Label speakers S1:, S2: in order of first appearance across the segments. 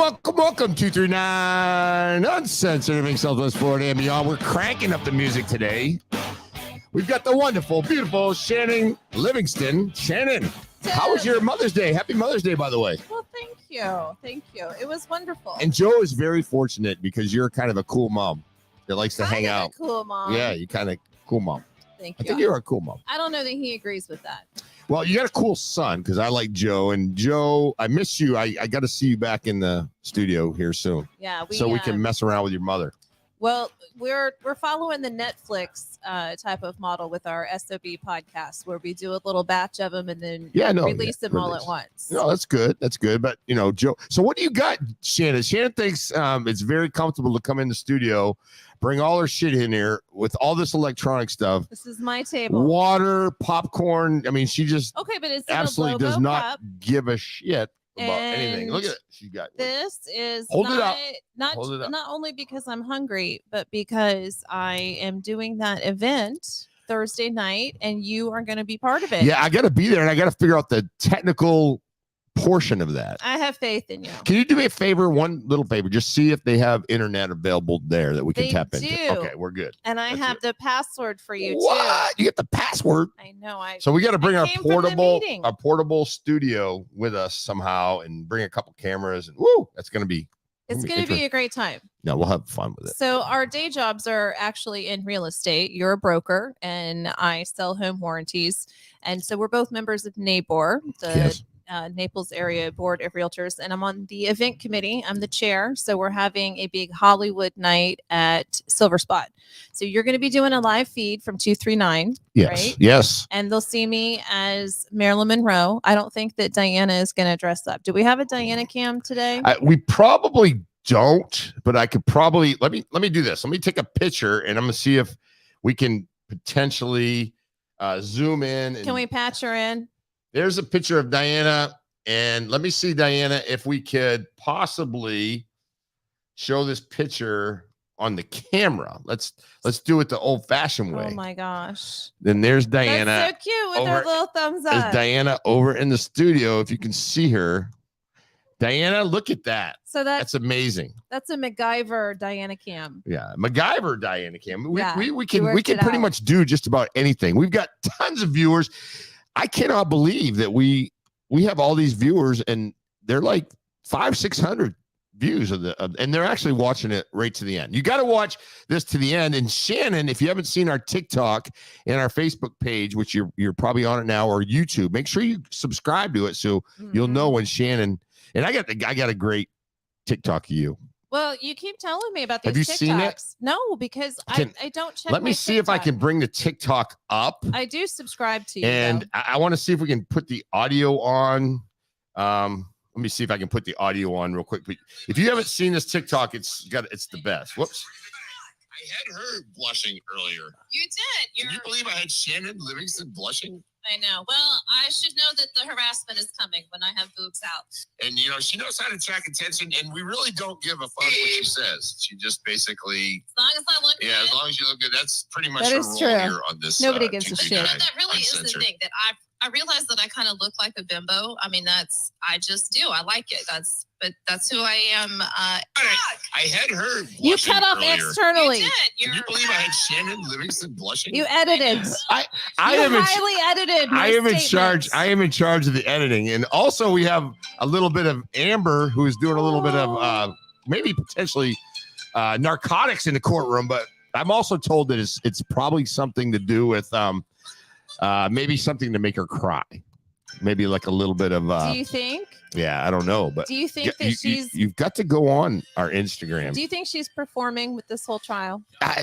S1: Welcome, 239 Uncensored Living Southwest Florida and beyond. We're cranking up the music today. We've got the wonderful, beautiful Shannon Livingston. Shannon, how was your Mother's Day? Happy Mother's Day, by the way.
S2: Well, thank you. Thank you. It was wonderful.
S1: And Joe is very fortunate because you're kind of a cool mom that likes to hang out.
S2: Cool mom.
S1: Yeah, you kind of cool mom.
S2: Thank you.
S1: I think you're a cool mom.
S2: I don't know that he agrees with that.
S1: Well, you got a cool son because I like Joe. And Joe, I miss you. I got to see you back in the studio here soon.
S2: Yeah.
S1: We can mess around with your mother.
S2: Well, we're following the Netflix type of model with our SOB podcast where we do a little batch of them and then release them all at once.
S1: No, that's good. That's good. But, Joe, so what do you got, Shannon? Shannon thinks it's very comfortable to come in the studio, bring all her shit in here with all this electronic stuff.
S2: This is my table.
S1: Water, popcorn. I mean, she just
S2: but it's
S1: absolutely does not
S2: cup.
S1: Give a shit about anything. Look at it. She got
S2: this is
S1: hold it up.
S2: Not only because I'm hungry, but because I am doing that event Thursday night and you are going to be part of it.
S1: Yeah, I got to be there and I got to figure out the technical portion of that.
S2: I have faith in you.
S1: Can you do me a favor, one little favor? Just see if they have internet available there that we can tap into. Okay, we're good.
S2: And I have the password for you
S1: too. You get the password?
S2: I know.
S1: So we got to bring our portable studio with us somehow and bring a couple cameras and that's going to be.
S2: It's going to be a great time.
S1: No, we'll have fun with it.
S2: So our day jobs are actually in real estate. You're a broker and I sell home warranties. And so we're both members of NABOR, Naples Area Board of Realtors, and I'm on the event committee. I'm the chair. So we're having a big Hollywood night at Silver Spot. So you're going to be doing a live feed from 239.
S1: Yes.
S2: Right?
S1: Yes.
S2: And they'll see me as Marilyn Monroe. I don't think that Diana is going to dress up. Do we have a Diana cam today?
S1: We probably don't, but I could probably let me do this. Let me take a picture and I'm going to see if we can potentially zoom in.
S2: Can we patch her in?
S1: There's a picture of Diana, and let me see, Diana, if we could possibly show this picture on the camera. Let's do it the old-fashioned way.
S2: Oh my gosh!
S1: Then there's Diana.
S2: That's so cute with her little thumbs up.
S1: There's Diana over in the studio. If you can see her, Diana, look at that.
S2: So that's
S1: amazing.
S2: That's a MacGyver Diana cam.
S1: Yeah, MacGyver Diana cam. We can pretty much do just about anything. We've got tons of viewers. I cannot believe that we have all these viewers and they're like 500-600 views and they're actually watching it right to the end. You got to watch this to the end. And Shannon, if you haven't seen our TikTok and our Facebook page, which you're probably on it now, or YouTube, make sure you subscribe to it so you'll know when Shannon and I got a great TikTok of you.
S2: Well, you keep telling me about these
S1: TikToks. Have you seen it?
S2: No, because I don't check.
S1: Let me see if I can bring the TikTok up.
S2: I do subscribe to you.
S1: And I want to see if we can put the audio on. Let me see if I can put the audio on real quick. If you haven't seen this TikTok, it's the best. Whoops. I had her blushing earlier.
S3: You did.
S1: Can you believe I had Shannon Livingston blushing?
S3: I know. Well, I should know that the harassment is coming when I have boobs out.
S1: And, she knows how to attract attention, and we really don't give a fuck what she says. She just basically...
S3: As long as I look good.
S1: Yeah, as long as you look good. That's pretty much
S2: her
S1: role
S2: true.
S1: Here on this.
S2: Nobody gives a shit.
S3: That really is the thing, that I realize that I kind of look like a bimbo. I mean, I just do. I like it. That's who I am.
S1: I had her.
S2: You cut off externally.
S3: You did.
S1: Can you believe I had Shannon Livingston blushing?
S2: You edited.
S1: I am
S2: highly edited.
S1: I am in charge. I am in charge of the editing, and also we have a little bit of Amber who is doing a little bit of maybe potentially narcotics in the courtroom. But I'm also told that it's probably something to do with maybe something to make her cry. Maybe like a little bit of.
S2: Do you think?
S1: Yeah, I don't know, but
S2: do you think that
S1: you've got to go on our Instagram?
S2: Do you think she's performing with this whole trial?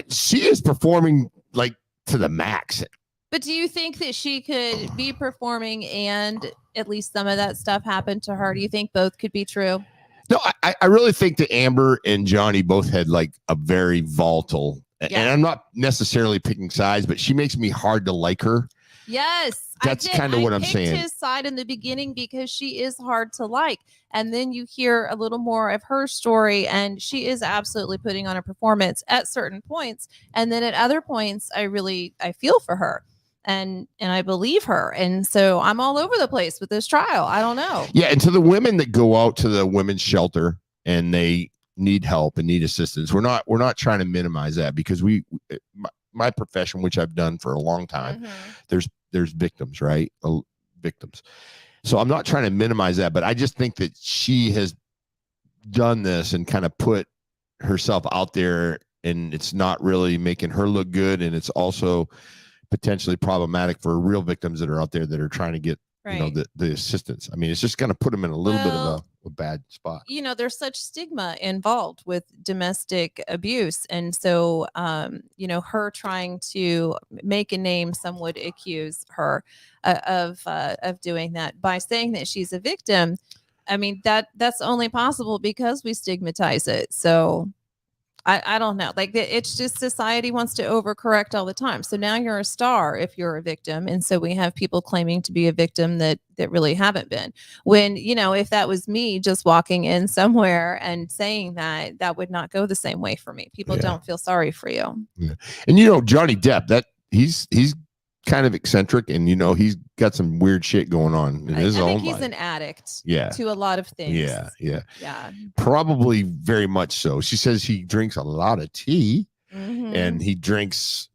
S1: She is performing like to the max.
S2: But do you think that she could be performing and at least some of that stuff happened to her? Do you think both could be true?
S1: No, I really think that Amber and Johnny both had like a very volatile, and I'm not necessarily picking sides, but she makes me hard to like her.
S2: Yes.
S1: That's kind of what I'm saying.
S2: I picked his side in the beginning because she is hard to like. And then you hear a little more of her story and she is absolutely putting on a performance at certain points. And then at other points, I feel for her and I believe her. And so I'm all over the place with this trial. I don't know.
S1: Yeah. And to the women that go out to the women's shelter and they need help and need assistance. We're not trying to minimize that, because my profession, which I've done for a long time, there's victims, right? Victims. So I'm not trying to minimize that, but I just think that she has done this and kind of put herself out there, and it's not really making her look good, and it's also potentially problematic for real victims that are out there that are trying to get the assistance. I mean, it's just going to put them in a little bit of a bad spot.
S2: There's such stigma involved with domestic abuse, and so her trying to make a name, some would accuse her of doing that by saying that she's a victim. I mean, that's only possible because we stigmatize it. So I don't know. Like, it's just society wants to overcorrect all the time. So now you're a star if you're a victim. And so we have people claiming to be a victim that really haven't been. When, if that was me just walking in somewhere and saying that would not go the same way for me. People don't feel sorry for you.
S1: Yeah. And, Johnny Depp, that he's kind of eccentric, and he's got some weird shit going on in his own life. I think
S2: he's an addict to a lot of things.
S1: Yeah Probably very much so. She says he drinks a lot of tea, and he drinks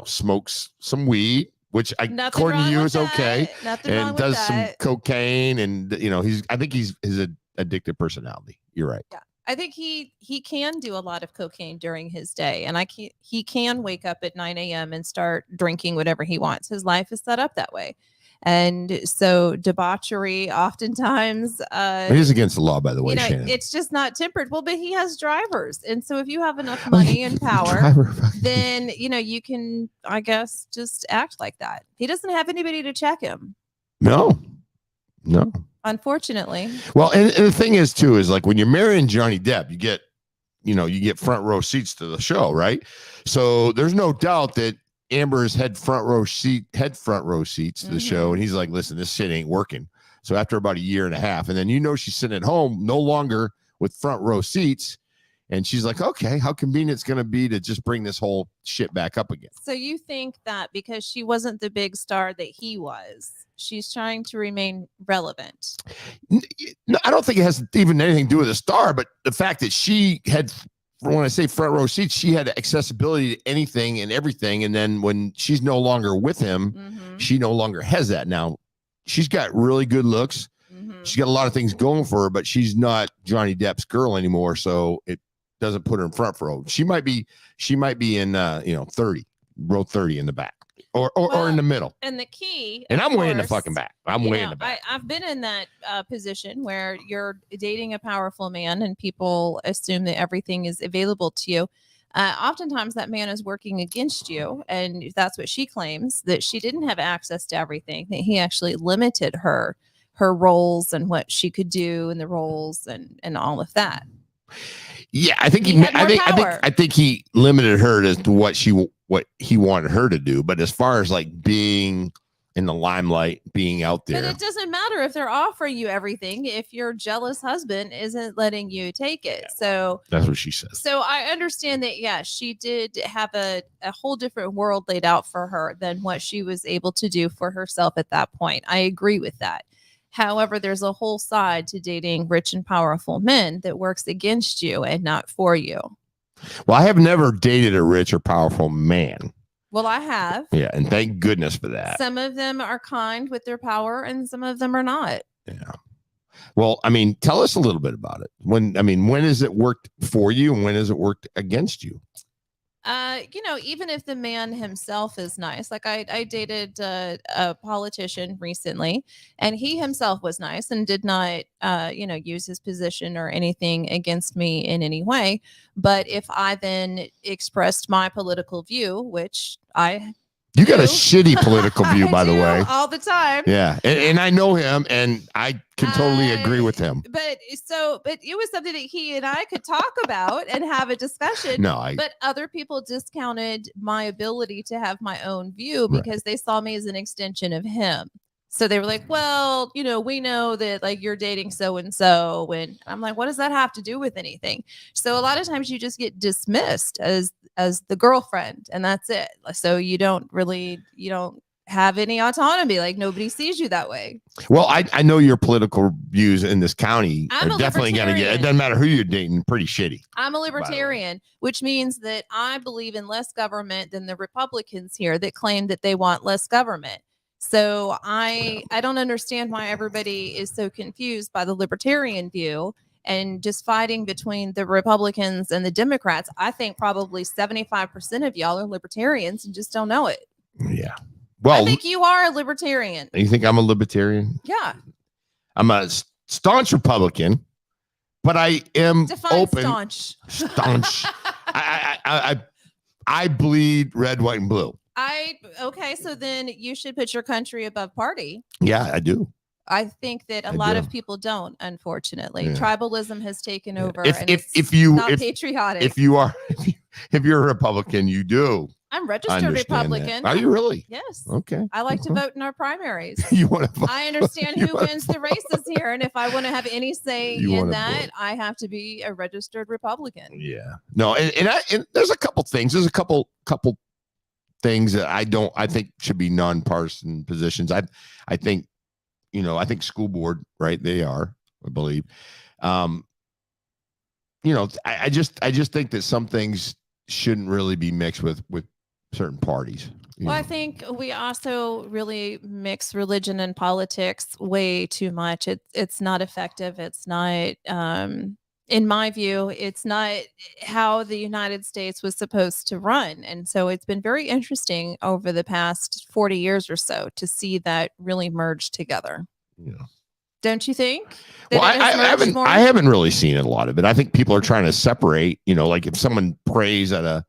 S1: smokes some weed, which according to you is okay, and does some cocaine, and I think he's his addictive personality. You're right.
S2: I think he can do a lot of cocaine during his day, and he can wake up at 9 a.m. and start drinking whatever he wants. His life is set up that way. And so debauchery oftentimes
S1: it is against the law, by the way, Shannon.
S2: It's just not tempered. Well, but he has drivers. And so if you have enough money and power, then you can, I guess, just act like that. He doesn't have anybody to check him.
S1: No.
S2: Unfortunately.
S1: Well, and the thing is too, is like when you're marrying Johnny Depp, you get front row seats to the show, right? So there's no doubt that Amber's had front row seats to the show, and he's like, listen, this shit ain't working. So after about a year and a half, and then she's sitting at home no longer with front row seats, and she's like, okay, how convenient it's going to be to just bring this whole shit back up again.
S2: So you think that because she wasn't the big star that he was, she's trying to remain relevant?
S1: No, I don't think it has even anything to do with a star, but the fact that she had, when I say front row seats, she had accessibility to anything and everything. And then when she's no longer with him, she no longer has that. Now, she's got really good looks. She's got a lot of things going for her, but she's not Johnny Depp's girl anymore. So it doesn't put her in front row. She might be in 30, row 30 in the back. Or in the middle.
S2: And the key.
S1: And I'm way in the fucking back. I'm way in the back.
S2: I've been in that position where you're dating a powerful man and people assume that everything is available to you. Oftentimes that man is working against you. And that's what she claims, that she didn't have access to everything, that he actually limited her roles and what she could do in the roles and all of that.
S1: Yeah, I think I think he limited her as to what he wanted her to do. But as far as like being in the limelight, being out there,
S2: but it doesn't matter if they're offering you everything if your jealous husband isn't letting you take it. So
S1: that's what she says.
S2: So I understand that, she did have a whole different world laid out for her than what she was able to do for herself at that point. I agree with that. However, there's a whole side to dating rich and powerful men that works against you and not for you.
S1: Well, I have never dated a rich or powerful man.
S2: Well, I have.
S1: Yeah, and thank goodness for that.
S2: Some of them are kind with their power and some of them are not.
S1: Yeah. Well, I mean, tell us a little bit about it. When has it worked for you and when has it worked against you?
S2: Even if the man himself is nice, like I dated a politician recently, and he himself was nice and did not, use his position or anything against me in any way. But if I then expressed my political view, which you got a shitty political view, by the way, all the time.
S1: Yeah. And I know him and I can totally agree with him.
S2: But it was something that he and I could talk about and have a discussion. But other people discounted my ability to have my own view because they saw me as an extension of him. So they were like, well, we know that like you're dating so-and-so. And I'm like, what does that have to do with anything? So a lot of times you just get dismissed as the girlfriend and that's it. So you don't have any autonomy. Like nobody sees you that way.
S1: Well, I know your political views in this county
S2: I'm
S1: are
S2: a
S1: definitely going to get, it doesn't matter who you're dating, pretty shitty.
S2: I'm a libertarian, which means that I believe in less government than the Republicans here that claim that they want less government. So I don't understand why everybody is so confused by the libertarian view and just fighting between the Republicans and the Democrats. I think probably 75% of y'all are libertarians and just don't know it.
S1: Yeah. Well,
S2: I think you are a libertarian.
S1: You think I'm a libertarian?
S2: Yeah.
S1: I'm a staunch Republican, but I am open. Staunch. I bleed red, white, and blue.
S2: Okay, so then you should put your country above party.
S1: Yeah, I do.
S2: I think that a lot of people don't, unfortunately. Yeah. Tribalism has taken over.
S1: If you're
S2: patriotic.
S1: If you're a Republican, you do.
S2: I'm registered Republican.
S1: That. Are you really?
S2: Yes.
S1: Okay.
S2: I like to vote in our primaries.
S1: You want to vote?
S2: I understand who wins the races here, and if I want to have any say in that, vote. I have to be a registered Republican.
S1: Yeah. No, and there's a couple things. There's a couple things that I think should be nonpartisan positions. I think, I think school board, right? They are, I believe. I just think that some things shouldn't really be mixed with certain parties.
S2: Well, I think we also really mix religion and politics way too much. It's not effective. It's not, in my view, it's not how the United States was supposed to run. And so it's been very interesting over the past 40 years or so to see that really merge together.
S1: Yeah.
S2: Don't you think?
S1: Well, I haven't really seen it, a lot of it. I think people are trying to separate, like if someone prays at a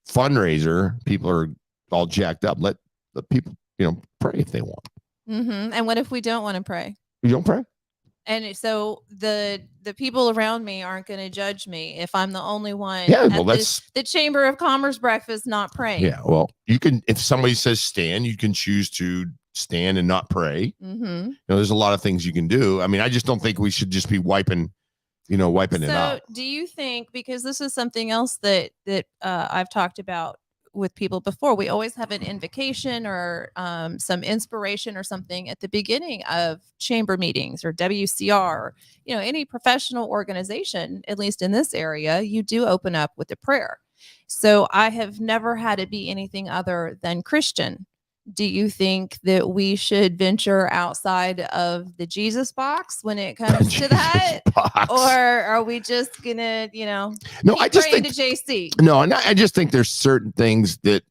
S1: fundraiser, people are all jacked up. Let the people, pray if they want.
S2: Mm-hmm. And what if we don't want to pray?
S1: You don't pray?
S2: And so the people around me aren't going to judge me if I'm the only one
S1: at
S2: the Chamber of Commerce breakfast not praying.
S1: Yeah, well, you can, if somebody says stand, you can choose to stand and not pray.
S2: Mm-hmm.
S1: There's a lot of things you can do. I mean, I just don't think we should just be wiping it out.
S2: So do you think, because this is something else that I've talked about with people before, we always have an invocation or some inspiration or something at the beginning of chamber meetings or WCR, or, any professional organization, at least in this area, you do open up with a prayer. So I have never had it be anything other than Christian. Do you think that we should venture outside of the Jesus box when it comes to that? Or are we just gonna,
S1: no, I just think
S2: to JC?
S1: No, and I just think there's certain things that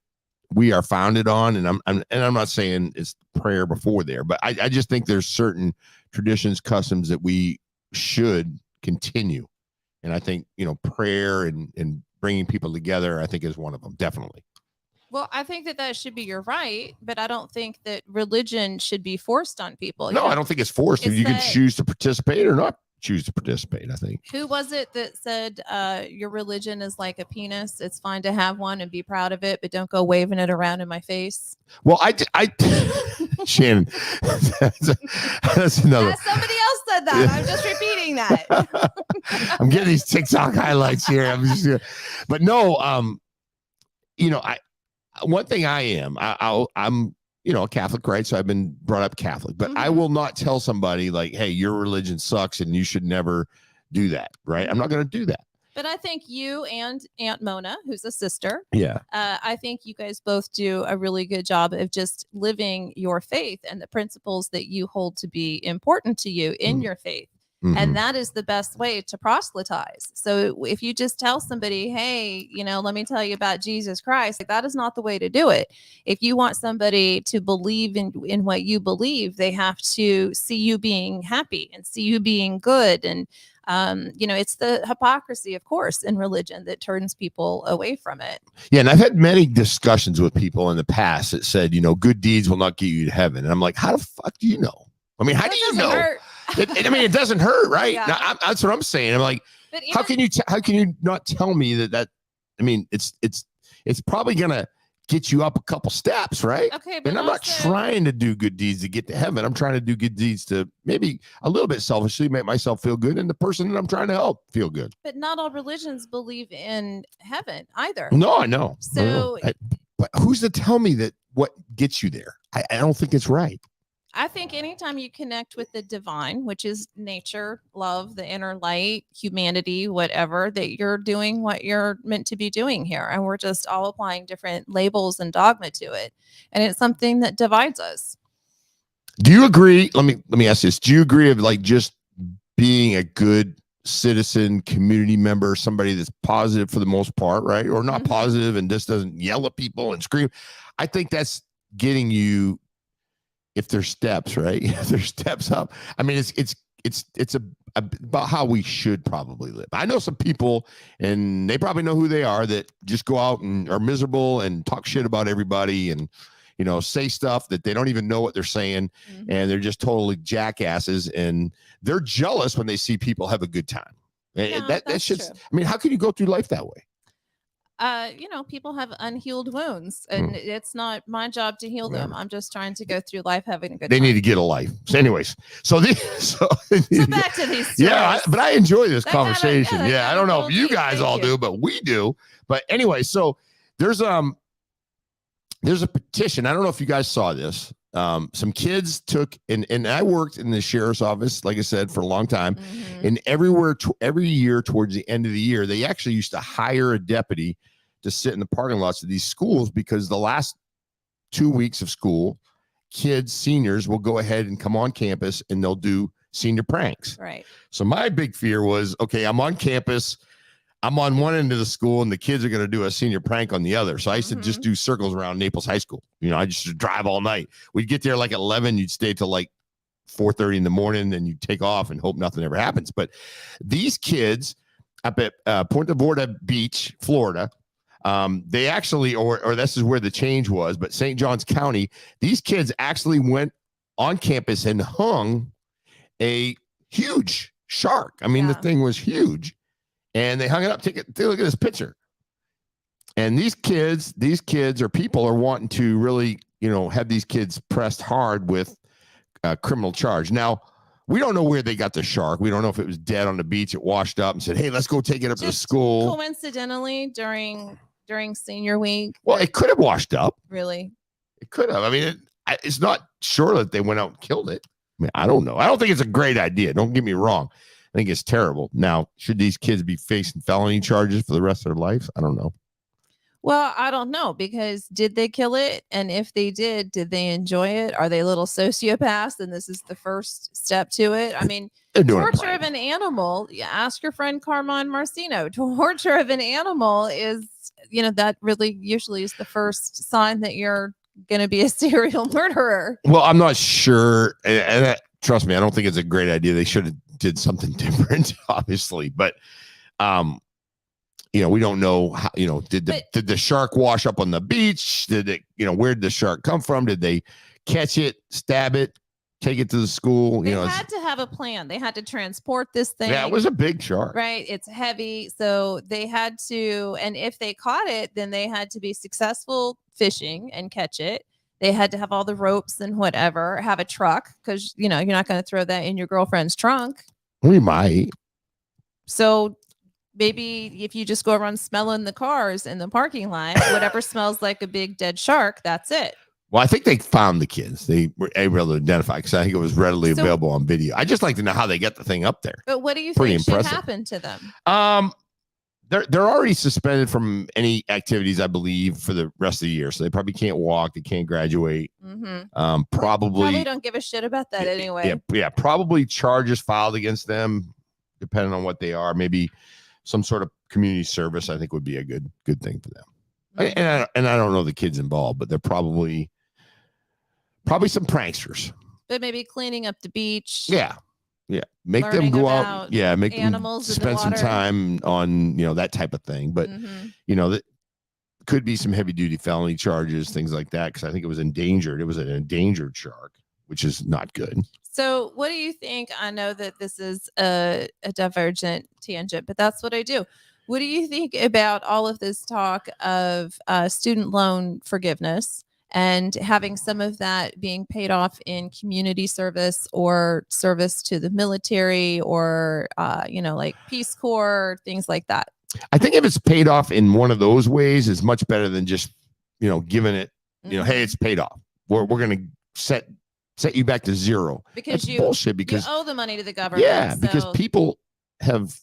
S1: we are founded on, and I'm not saying it's prayer before there, but I just think there's certain traditions, customs that we should continue. And I think, prayer and bringing people together, I think is one of them, definitely.
S2: Well, I think that should be your right, but I don't think that religion should be forced on people.
S1: No, I don't think it's forced. You can choose to participate or not choose to participate, I think.
S2: Who was it that said your religion is like a penis? It's fine to have one and be proud of it, but don't go waving it around in my face.
S1: Well, I Shannon, that's another.
S2: Somebody else said that. I'm just repeating that.
S1: I'm getting these TikTok highlights here. But no, one thing I am, I'm, a Catholic, right? So I've been brought up Catholic, but I will not tell somebody like, hey, your religion sucks and you should never do that, right? I'm not going to do that.
S2: But I think you and Aunt Mona, who's a sister,
S1: yeah,
S2: I think you guys both do a really good job of just living your faith and the principles that you hold to be important to you in your faith. Mm-hmm. And that is the best way to proselytize. So if you just tell somebody, hey, let me tell you about Jesus Christ, that is not the way to do it. If you want somebody to believe in what you believe, they have to see you being happy and see you being good. And, it's the hypocrisy, of course, in religion that turns people away from it. Yeah.
S1: And I've had many discussions with people in the past that said, good deeds will not get you to heaven. And I'm like, how the fuck do you know? I mean, how do you know?
S2: Hurt.
S1: It doesn't hurt, right?
S2: Yeah.
S1: Now, that's what I'm saying. I'm like, how can you not tell me that? I mean, it's probably gonna get you up a couple steps, right?
S2: Okay, but
S1: and I'm not trying to do good deeds to get to heaven. I'm trying to do good deeds to maybe a little bit selfishly make myself feel good and the person that I'm trying to help feel good.
S2: But not all religions believe in heaven either.
S1: No, I know.
S2: So,
S1: but who's to tell me that what gets you there? I don't think it's right.
S2: I think anytime you connect with the divine, which is nature, love, the inner light, humanity, whatever, that you're doing what you're meant to be doing here. And we're just all applying different labels and dogma to it. And it's something that divides us.
S1: Do you agree? Let me ask this. Do you agree of like just being a good citizen, community member, somebody that's positive for the most part, right? Or not positive and just doesn't yell at people and scream. I think that's getting you, if there's steps, right? If there's steps up. I mean, it's about how we should probably live. I know some people, and they probably know who they are, that just go out and are miserable and talk shit about everybody and, you know, say stuff that they don't even know what they're saying. And they're just totally jackasses, and they're jealous when they see people have a good time.
S2: Yeah,
S1: that's just, I mean, how can you go through life that way?
S2: You know, people have unhealed wounds, and it's not my job to heal them. I'm just trying to go through life having a good time.
S1: They need to get a life. So anyways, so
S2: back to these stories.
S1: Yeah, but I enjoy this conversation. I don't know if you guys all do, but we do. But anyway, so there's a petition. I don't know if you guys saw this. Some kids took, and I worked in the sheriff's office, like I said, for a long time. And every year towards the end of the year, they actually used to hire a deputy to sit in the parking lots of these schools, because the last 2 weeks of school, seniors will go ahead and come on campus and they'll do senior pranks.
S2: Right.
S1: So my big fear was, okay, I'm on campus. I'm on one end of the school and the kids are going to do a senior prank on the other. So I used to just do circles around Naples High School. You know, I just drive all night. We'd get there like at 11. You'd stay till like 4:30 in the morning. Then you'd take off and hope nothing ever happens. But these kids up at Ponte Vedra Beach, Florida, they actually, or this is where the change was, but St. Johns County, these kids actually went on campus and hung a huge shark. I mean, the thing was huge. And they hung it up. Take a look at this picture. And these kids or people are wanting to really, you know, have these kids pressed hard with a criminal charge. Now, we don't know where they got the shark. We don't know if it was dead on the beach. It washed up and said, hey, let's go take it up to the school.
S2: Coincidentally, during senior week.
S1: Well, it could have washed up.
S2: Really?
S1: It could have. I mean, it's not sure that they went out and killed it. I mean, I don't know. I don't think it's a great idea. Don't get me wrong. I think it's terrible. Now, should these kids be facing felony charges for the rest of their lives? I don't know.
S2: Well, I don't know, because did they kill it? And if they did they enjoy it? Are they little sociopaths? And this is the first step to it. I mean, torture of an animal. Ask your friend Carmine Marcino. Torture of an animal is, you know, that really usually is the first sign that you're going to be a serial murderer.
S1: Well, I'm not sure. And trust me, I don't think it's a great idea. They should have did something different, obviously, but you know, we don't know how, you know, did the shark wash up on the beach? Did it, you know, where did the shark come from? Did they catch it, stab it, take it to the school?
S2: They had to have a plan. They had to transport this thing.
S1: Yeah, it was a big shark.
S2: Right. It's heavy. So they had to, and if they caught it, then they had to be successful fishing and catch it. They had to have all the ropes and whatever, have a truck, because, you know, you're not going to throw that in your girlfriend's trunk.
S1: We might.
S2: So maybe if you just go around smelling the cars in the parking lot, whatever smells like a big dead shark, that's it.
S1: Well, I think they found the kids. They were able to identify, because I think it was readily available on video. I just like to know how they get the thing up there.
S2: But what do you think should happen to them?
S1: They're already suspended from any activities, I believe, for the rest of the year. So they probably can't walk. They can't graduate.
S2: Probably don't give a shit about that anyway.
S1: Yeah. Probably charges filed against them, depending on what they are. Maybe some sort of community service, I think, would be a good thing for them. And I don't know the kids involved, but they're probably some pranksters.
S2: But maybe cleaning up the beach.
S1: Yeah. Make them go out. Yeah. Make animals them spend some time on, you know, that type of thing. But, you know, that could be some heavy duty felony charges, things like that. Because I think it was endangered. It was an endangered shark, which is not good.
S2: So what do you think? I know that this is a divergent tangent, but that's what I do. What do you think about all of this talk of student loan forgiveness and having some of that being paid off in community service or service to the military or, you know, like Peace Corps, things like that?
S1: I think if it's paid off in one of those ways, it's much better than just, you know, giving it, you know, hey, it's paid off. we're going to set you back to zero.
S2: Because
S1: That's bullshit. Because
S2: you owe the money to the government.
S1: Yeah, because people have.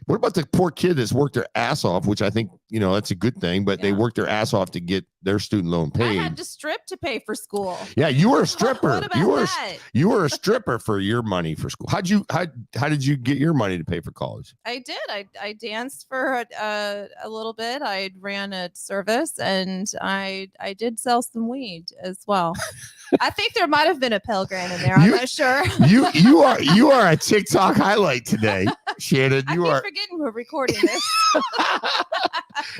S1: What about the poor kid that's worked their ass off, which I think, that's a good thing, but they worked their ass off to get their student loan paid.
S2: I had to strip to pay for school.
S1: Yeah, you were a stripper.
S2: What about that?
S1: You were a stripper for your money for school. How did you get your money to pay for college?
S2: I did. I danced for a little bit. I ran a service, and I did sell some weed as well. I think there might have been a Pell Grant in there. I'm not sure.
S1: you are a TikTok highlight today, Shannon.
S2: I keep forgetting we're recording this.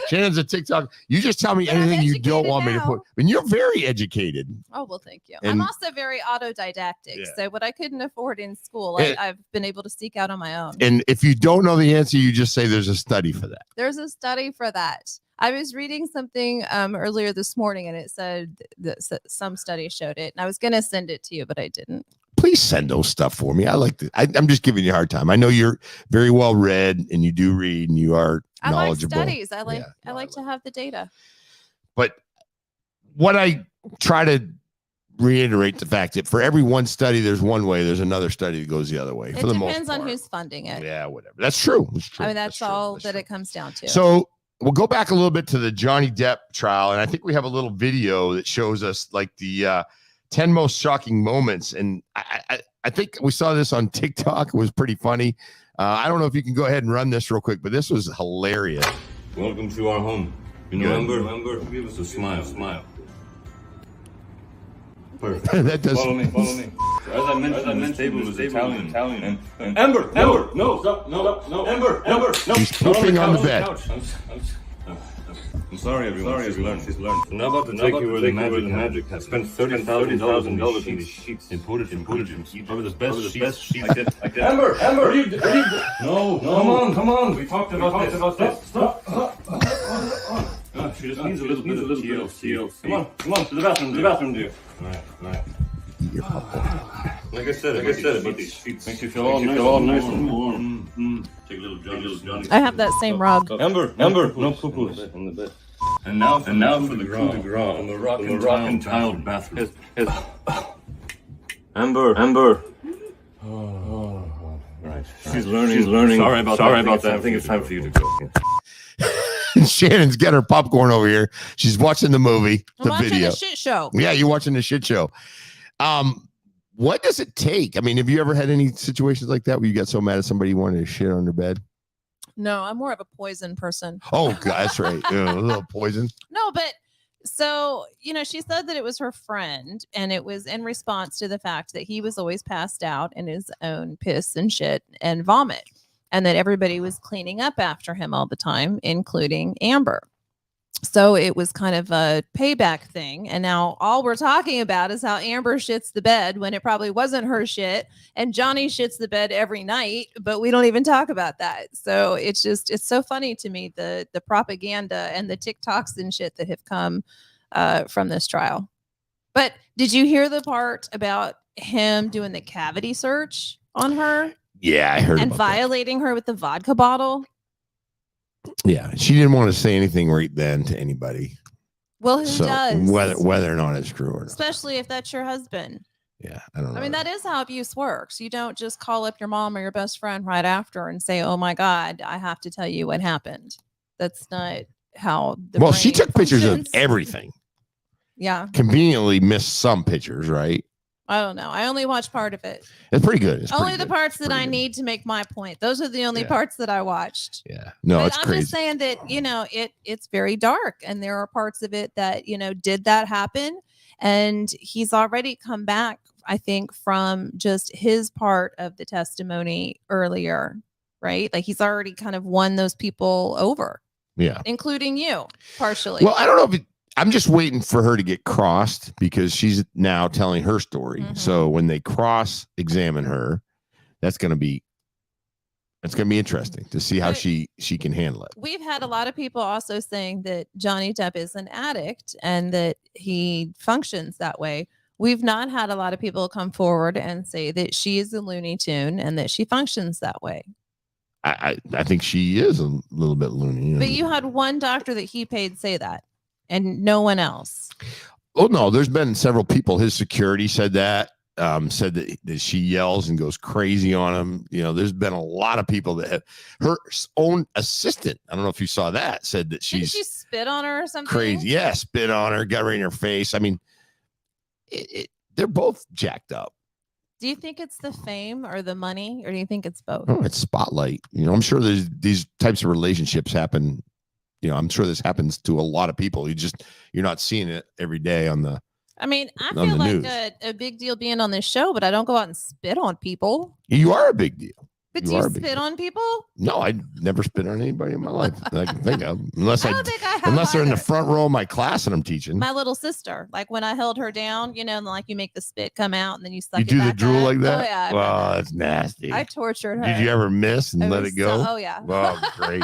S1: Shannon's a TikTok. You just tell me anything you don't want me to put. And you're very educated.
S2: Oh, well, thank you. I'm also very autodidactic. Yeah. So what I couldn't afford in school, I've been able to seek out on my own. And
S1: if you don't know the answer, you just say there's a study for that.
S2: There's a study for that. I was reading something earlier this morning, and it said that some study showed it. And I was going to send it to you, but I didn't.
S1: Please send those stuff for me. I like to. I'm just giving you a hard time. I know you're very well read, and you do read, and you are knowledgeable.
S2: I like studies. I like to have the data.
S1: But what I try to reiterate the fact that for every one study, there's one way. There's another study that goes the other way.
S2: It depends on who's funding it.
S1: Yeah, whatever. That's true.
S2: I mean, that's all that it comes down to.
S1: So we'll go back a little bit to the Johnny Depp trial, and I think we have a little video that shows us like the 10 most shocking moments. And I think we saw this on TikTok. It was pretty funny. I don't know if you can go ahead and run this real quick, but this was hilarious.
S4: Welcome to our home. Remember, give us a smile. Perfect.
S1: That does.
S4: Follow me. So as I mentioned, this table is Italian. And Amber, no, stop, no, Amber, no.
S1: She's pooping on the bed.
S4: I'm sorry, everyone. She's learned. So now about to take you where the magic has spent $30,000 in these sheets. Imported from Egypt. Probably the best sheets I get. Amber, are you? No, come on. We talked about this. Stop. She just needs a little bit of TLC. Come on, to the bathroom, dear. All right. Like I said, about these sheets makes you feel all nice and warm. Take a little Johnny.
S2: I have that same rug.
S4: Amber, no poo-poos on the bed. And now for the coup de grace on the rock and tiled bathroom. Amber. Oh, right. She's learning. Sorry about that. I think it's time for you to go.
S1: Shannon's got her popcorn over here. She's watching the movie,
S2: I'm
S1: video.
S2: Watching the shit show.
S1: Yeah, you're watching the shit show. What does it take? I mean, have you ever had any situations like that where you got so mad at somebody you wanted to shit on their bed?
S2: No, I'm more of a poison person.
S1: Oh, God, that's right. A little poison.
S2: No, but so, she said that it was her friend, and it was in response to the fact that he was always passed out in his own piss and shit and vomit, and that everybody was cleaning up after him all the time, including Amber. So it was kind of a payback thing. And now all we're talking about is how Amber shits the bed when it probably wasn't her shit. And Johnny shits the bed every night, but we don't even talk about that. So it's so funny to me, the propaganda and the TikToks and shit that have come from this trial. But did you hear the part about him doing the cavity search on her?
S1: Yeah, I heard
S2: and violating her with the vodka bottle.
S1: Yeah, she didn't want to say anything right then to anybody.
S2: Well, who does?
S1: Whether or not it's true or not.
S2: Especially if that's your husband.
S1: Yeah, I don't know.
S2: I mean, that is how abuse works. You don't just call up your mom or your best friend right after and say, "Oh my God, I have to tell you what happened." That's not how the brain
S1: she took
S2: functions.
S1: Pictures of everything.
S2: Yeah.
S1: Conveniently missed some pictures, right?
S2: I don't know. I only watched part of it.
S1: It's pretty good.
S2: Only the parts that I need to make my point. Those are the only parts that I watched.
S1: Yeah. No, it's crazy.
S2: I'm just saying that, it's very dark, and there are parts of it that, did that happen? And he's already come back, I think, from just his part of the testimony earlier, right? Like he's already kind of won those people over.
S1: Yeah.
S2: Including you, partially.
S1: Well, I don't know if I'm just waiting for her to get crossed because she's now telling her story. Mm-hmm. So when they cross-examine her, that's going to be interesting to see how she can handle it.
S2: We've had a lot of people also saying that Johnny Depp is an addict and that he functions that way. We've not had a lot of people come forward and say that she is a Looney Tune and that she functions that way.
S1: I think she is a little bit loony.
S2: But you had one doctor that he paid say that. And no one else.
S1: Oh no, there's been several people. His security said that she yells and goes crazy on him. There's been a lot of people that have. Her own assistant, I don't know if you saw that, said that
S2: Did she spit on her or something?
S1: Crazy. Yeah, spit on her, got right in her face. I mean, they're both jacked up.
S2: Do you think it's the fame or the money, or do you think it's both?
S1: Oh, it's spotlight. I'm sure there's these types of relationships happen. I'm sure this happens to a lot of people. You're not seeing it every day on the.
S2: I mean, I feel like a big deal being on this show, but I don't go out and spit on people.
S1: You are a big deal.
S2: But do you spit on people?
S1: No, I never spit on anybody in my life that I can think of. Unless
S2: unless
S1: they're in the front row of my class and I'm teaching.
S2: My little sister, like when I held her down, and like you make the spit come out and then you suck
S1: it back. You do the drool
S2: up.
S1: like that?
S2: Oh, yeah.
S1: Well, that's nasty.
S2: I tortured her.
S1: Did you ever miss and let it go?
S2: Oh, yeah.
S1: Oh, great.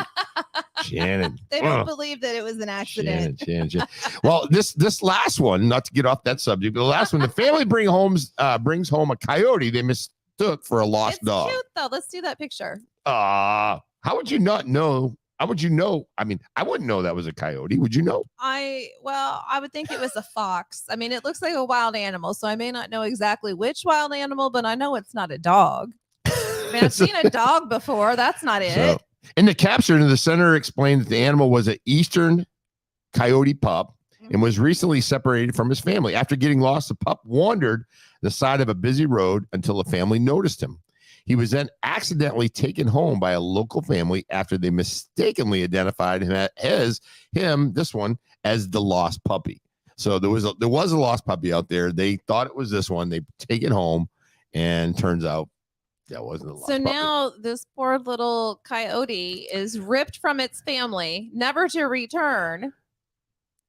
S1: Shannon.
S2: They don't believe that it was an accident.
S1: Shannon. Well, this last one, not to get off that subject, but the last one, the family brings home a coyote they mistook for a lost dog.
S2: It's cute, though. Let's do that picture.
S1: How would you not know? How would you know? I mean, I wouldn't know that was a coyote. Would you know?
S2: I would think it was a fox. I mean, it looks like a wild animal, so I may not know exactly which wild animal, but I know it's not a dog. I mean, I've seen a dog before. That's not it.
S1: So, in the caption, the center explained that the animal was an eastern coyote pup and was recently separated from his family. After getting lost, the pup wandered the side of a busy road until a family noticed him. He was then accidentally taken home by a local family after they mistakenly identified him as the lost puppy. So there was a lost puppy out there. They thought it was this one. They take it home, and turns out that wasn't a lost puppy.
S2: So now this poor little coyote is ripped from its family, never to return.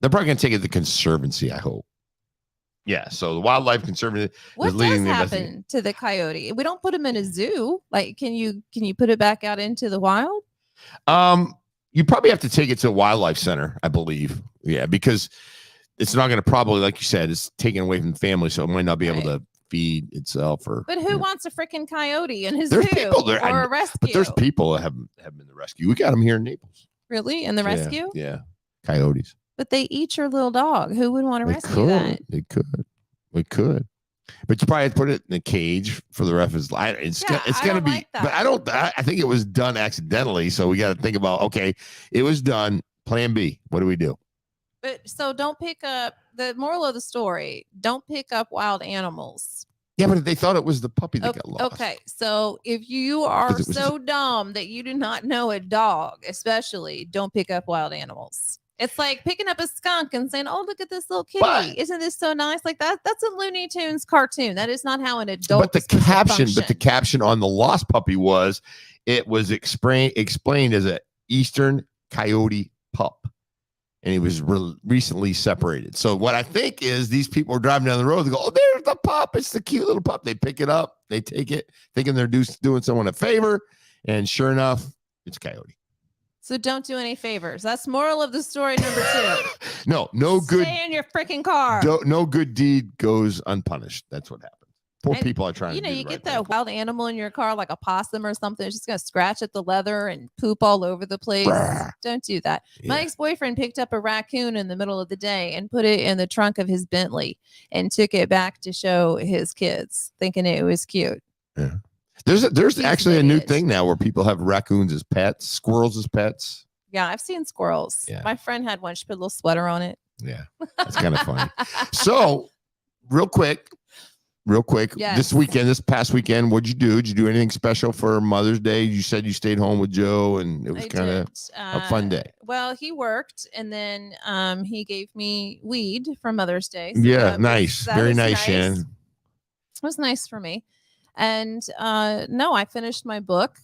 S1: They're probably going to take it to the Conservancy, I hope. Yeah, so the Wildlife Conservancy is leading the investigation.
S2: What does happen to the coyote? We don't put him in a zoo. Like, can you put it back out into the wild?
S1: You probably have to take it to a wildlife center, I believe. Yeah, because it's not going to probably, like you said, it's taken away from the family, so it might not be able to feed itself.
S2: But who wants a freaking coyote in his
S1: zoo
S2: or a rescue?
S1: But there's people that have been in the rescue. We got them here in Naples.
S2: Really? In the rescue?
S1: Yeah, coyotes.
S2: But they eat your little dog. Who would want to rescue that?
S1: They could. But you probably have to put it in a cage for the rest of his life. It's going to be. Like that. But I think it was done accidentally. So we got to think about, okay, it was done. Plan B. What do we do?
S2: But so don't pick up the moral of the story. Don't pick up wild animals.
S1: Yeah, but they thought it was the puppy that got lost.
S2: Okay, so if you are so dumb that you do not know a dog, especially, don't pick up wild animals. It's like picking up a skunk and saying, "Oh, look at this little kitty! Isn't this so nice?" Like that's a Looney Tunes cartoon. That is not how an adult.
S1: But the caption on the lost puppy was explained as an eastern coyote pup, and he was recently separated. So what I think is these people are driving down the road. They go, "Oh, there's the pup! It's the cute little pup." They pick it up, they take it, thinking they're doing someone a favor, and sure enough, it's coyote.
S2: So don't do any favors. That's moral of the story number 2.
S1: No good.
S2: Stay in your freaking car.
S1: No good deed goes unpunished. That's what happens. Poor people are trying to do
S2: you get that wild animal in your car, like a possum or something. It's just going to scratch at the leather and poop all over the place. Don't do that. Yeah. My ex-boyfriend picked up a raccoon in the middle of the day and put it in the trunk of his Bentley and took it back to show his kids, thinking it was cute.
S1: Yeah. There's actually a new thing now where people have raccoons as pets, squirrels as pets.
S2: Yeah, I've seen squirrels. Yeah. My friend had one. She put a little sweater on it.
S1: Yeah, that's kind of funny. So, real quick, yes. This past weekend, what'd you do? Did you do anything special for Mother's Day? You said you stayed home with Joe, and it was kind of a fun day.
S2: Well, he worked, and then he gave me weed for Mother's Day.
S1: So nice. Very nice, Shannon.
S2: It was nice for me. And I finished my book,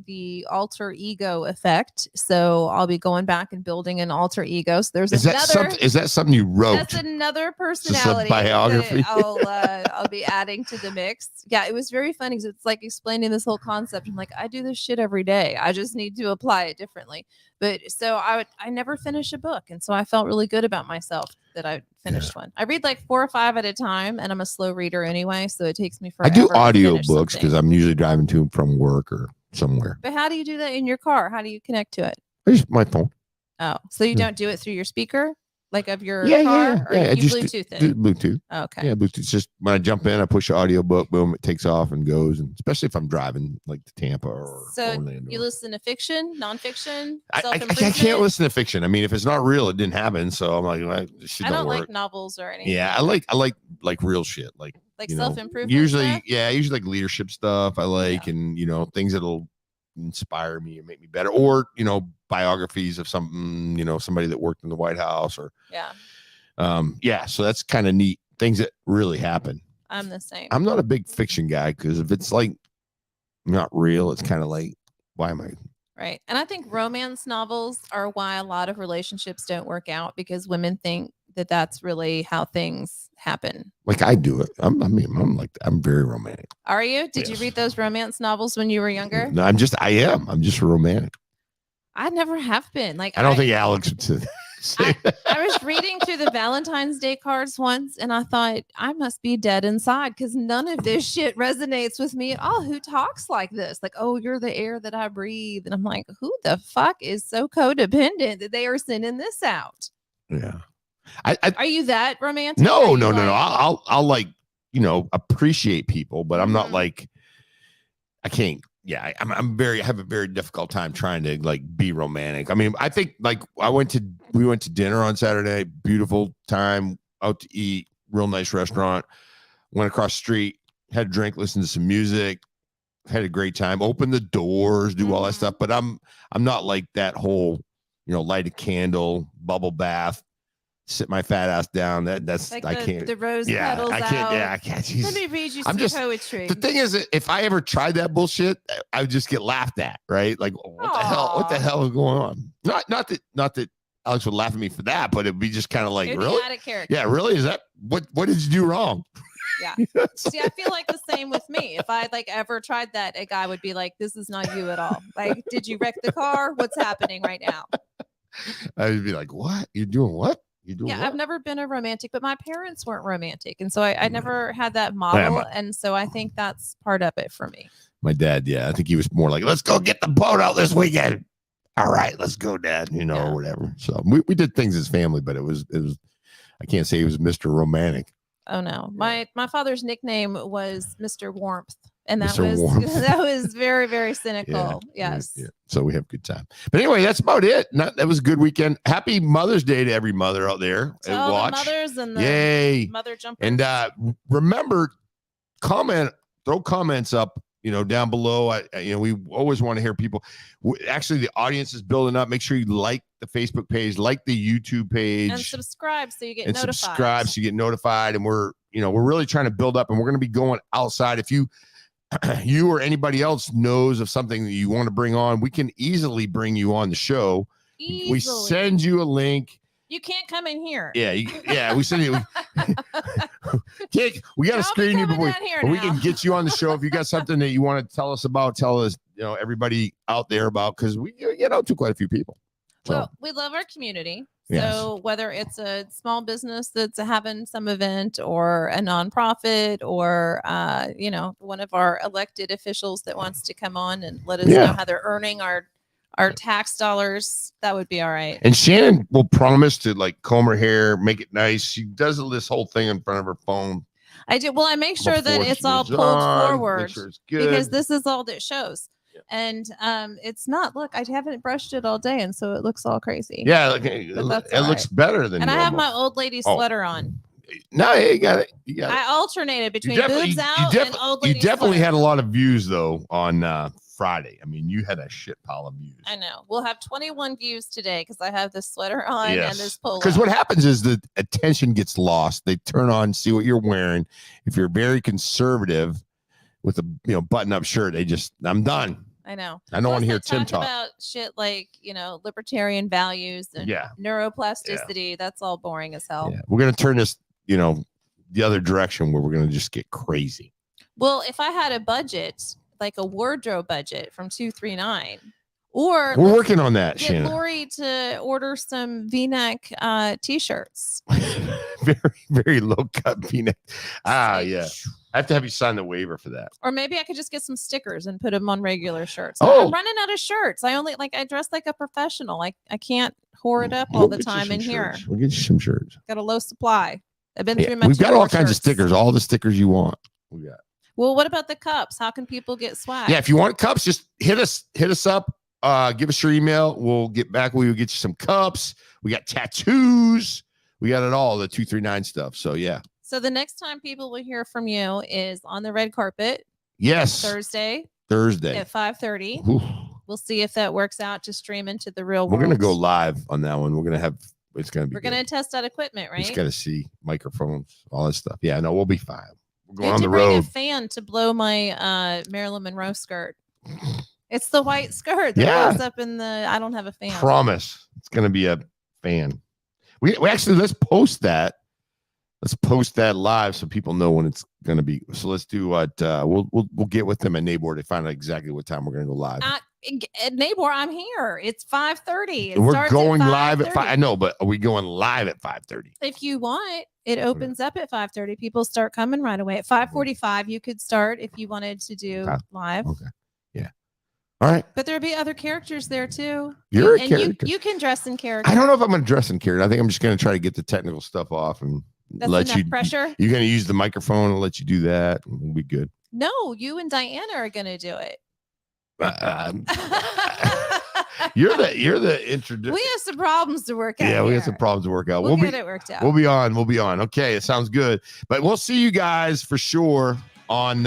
S2: The Alter Ego Effect. So I'll be going back and building an alter ego. So there's
S1: is that something you wrote?
S2: That's another personality.
S1: Is this a biography?
S2: I'll be adding to the mix. Yeah, it was very funny because it's like explaining this whole concept. I'm like, I do this shit every day. I just need to apply it differently. But so I never finish a book, and so I felt really good about myself that I finished one. I read like 4 or 5 at a time, and I'm a slow reader anyway, so it takes me forever.
S1: I do audio books because I'm usually driving to and from work or somewhere.
S2: But how do you do that in your car? How do you connect to it?
S1: I use my phone.
S2: Oh, so you don't do it through your speaker? Like of your
S1: Yeah,
S2: car?
S1: yeah.
S2: Or you
S1: Just
S2: Bluetooth it?
S1: do Bluetooth.
S2: Okay.
S1: Yeah, Bluetooth. It's just when I jump in, I push the audio book, boom, it takes off and goes. And especially if I'm driving like to Tampa or
S2: So
S1: Orlando.
S2: you listen to fiction, nonfiction,
S1: I
S2: self-improvement?
S1: can't listen to fiction. I mean, if it's not real, it didn't happen. So I'm like, well, this shit
S2: I don't
S1: work.
S2: like novels or anything.
S1: Yeah, I like real shit. Like
S2: self-improvement.
S1: Usually,
S2: stuff?
S1: usually like leadership stuff I like, and things that'll inspire me and make me better, or biographies of something, somebody that worked in the White House, or so that's kind of neat, things that really happen.
S2: I'm the same.
S1: I'm not a big fiction guy, because if it's like not real, it's kind of like, why am I?
S2: Right. And I think romance novels are why a lot of relationships don't work out, because women think that that's really how things happen.
S1: Like I do it. I'm very romantic.
S2: Are you? Did you read those romance novels when you were younger?
S1: No, I'm just romantic.
S2: I never have been. Like,
S1: I don't think Alex would say that.
S2: I was reading through the Valentine's Day cards once, and I thought, I must be dead inside, because none of this shit resonates with me at all. Who talks like this? Like, oh, you're the air that I breathe. And I'm like, who the fuck is so codependent that they are sending this out?
S1: Yeah.
S2: Are you that romantic?
S1: No. I'll like, appreciate people, but I'm not like, I can't. Yeah, I have a very difficult time trying to like be romantic. I mean, I think like we went to dinner on Saturday, beautiful time, out to eat, real nice restaurant, went across the street, had a drink, listened to some music, had a great time, opened the doors, do all that stuff. But I'm not like that whole, light a candle, bubble bath, sit my fat ass down. That's
S2: like
S1: I can't.
S2: The rose petals
S1: I can't.
S2: out.
S1: Yeah, I can't. Jesus.
S2: Let me read you some poetry.
S1: The thing is, if I ever tried that bullshit, I would just get laughed at, right? Like, what the hell? What the hell is going on? Not that Alex would laugh at me for that, but it'd be just kind of like, really?
S2: Out of character.
S1: Yeah, really? Is that what did you do wrong?
S2: Yeah. See, I feel like the same with me. If I like ever tried that, a guy would be like, this is not you at all. Like, did you wreck the car? What's happening right now?
S1: I would be like, what? You're doing what?
S2: Yeah, I've never been a romantic, but my parents weren't romantic. And so I never had that model. And so I think that's part of it for me.
S1: My dad, I think he was more like, let's go get the boat out this weekend. All right, let's go, Dad, or whatever. So we did things as family, but it was, I can't say he was Mr. Romantic.
S2: Oh, no. My father's nickname was Mr. Warmth. And that
S1: Mr.
S2: was very, very cynical. Yes.
S1: Yeah. So we have a good time. But anyway, that's about it. That was a good weekend. Happy Mother's Day to every mother out there.
S2: To all the mothers and the mother jumpers.
S1: And remember, throw comments up, down below. We always want to hear people. Actually, the audience is building up. Make sure you like the Facebook page, like the YouTube page,
S2: and subscribe so you get
S1: notified. And we're really trying to build up, and we're going to be going outside. If you or anybody else knows of something that you want to bring on, we can easily bring you on the show.
S2: Easily.
S1: We send you a link.
S2: You can't come in here.
S1: Yeah, we send you. We got to screen you before we can get you on the show. If you got something that you want to tell us about, tell us, everybody out there about, because we get out to quite a few people. So.
S2: Well, we love our community. So whether it's a small business that's having some event, or a nonprofit, or one of our elected officials that wants to come on and let us know how they're earning our tax dollars, that would be all right.
S1: And Shannon will promise to like comb her hair, make it nice. She does this whole thing in front of her phone.
S2: I do. Well, I make sure that it's all pulled forward, because this is all that shows. And it's not, look, I haven't brushed it all day, and so it looks all crazy.
S1: Yeah, it looks better than
S2: normal. I have my old lady sweater on. No, you got it. I alternated between boobs out and old lady.
S1: You definitely
S2: sweater.
S1: had a lot of views though on Friday. I mean, you had a shit pile of views.
S2: I know. We'll have 21 views today because I have this sweater on and this polo.
S1: Because what happens is the attention gets lost. They turn on, see what you're wearing. If you're very conservative with a button-up shirt, I'm done.
S2: I know.
S1: I don't want to hear Tim talk
S2: about shit like libertarian values and neuroplasticity. Yeah. That's all boring as hell.
S1: Yeah. We're gonna turn this the other direction where we're gonna just get crazy.
S2: Well, if I had a budget, like a wardrobe budget from 239, or
S1: we're working on that.
S2: Get
S1: Shannon.
S2: Lori to order some V-neck t-shirts.
S1: Very, very low cut V-neck. Yeah. I have to have you sign the waiver for that.
S2: Or maybe I could just get some stickers and put them on regular shirts. I'm running out of shirts. I dress like a professional. I can't hoard up all the time in here.
S1: We'll get you some shirts.
S2: Got a low supply. I've been through much.
S1: We've got all kinds of stickers, all the stickers you want. We got.
S2: Well, what about the cups? How can people get swag?
S1: Yeah, if you want cups, just hit us up. Give us your email. We'll get back. We will get you some cups. We got tattoos. We got it all, the 239 stuff. So yeah.
S2: So the next time people will hear from you is on the red carpet.
S1: Yes.
S2: Thursday
S1: at
S2: 5:30.
S1: Ooh.
S2: We'll see if that works out to stream into the real world.
S1: We're gonna go live on that one. We're gonna have. It's gonna be.
S2: We're gonna test out equipment, right?
S1: Just gotta see microphones, all that stuff. Yeah, no, we'll be fine. We're going on the
S2: bring
S1: road.
S2: A fan to blow my Marilyn Monroe skirt. It's the white skirt that goes up in the. I don't have a fan.
S1: Promise, it's gonna be a fan. We actually let's post that. Let's post that live so people know when it's gonna be. So let's do what we'll get with them at Nabor to find out exactly what time we're gonna go live.
S2: At Nabor, I'm here. It's 5:30.
S1: We're going live at 5. I know, but are we going live at 5:30?
S2: If you want, it opens up at 5:30. People start coming right away. At 5:45, you could start if you wanted to do live.
S1: Okay. Yeah. All right.
S2: But there'll be other characters there too.
S1: You're a character.
S2: You can dress in character.
S1: I don't know if I'm going to dress in character. I think I'm just going to try to get the technical stuff off and let you.
S2: Pressure.
S1: You're going to use the microphone and let you do that. We'll be good.
S2: No, you and Diana are going to do it.
S1: You're the introducer.
S2: We have some problems to work out.
S1: Yeah, we have some problems to work out.
S2: We'll get it worked out.
S1: We'll be on. Okay, it sounds good. But we'll see you guys for sure on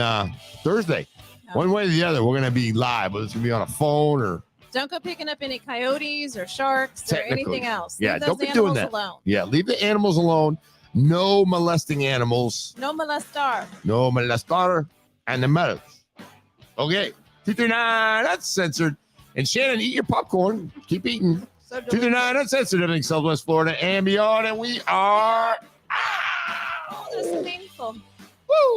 S1: Thursday. One way or the other, we're gonna be live. Whether it's gonna be on a phone or.
S2: Don't go picking up any coyotes or sharks or anything else.
S1: Yeah, don't be doing that. Alone. Yeah, leave the animals alone. No molesting animals.
S2: No molestar.
S1: No molestar animals. Okay. 239 uncensored. And Shannon, eat your popcorn. Keep eating. 239 uncensored, everything Southwest Florida and beyond. And we are.
S2: Oh, this is painful.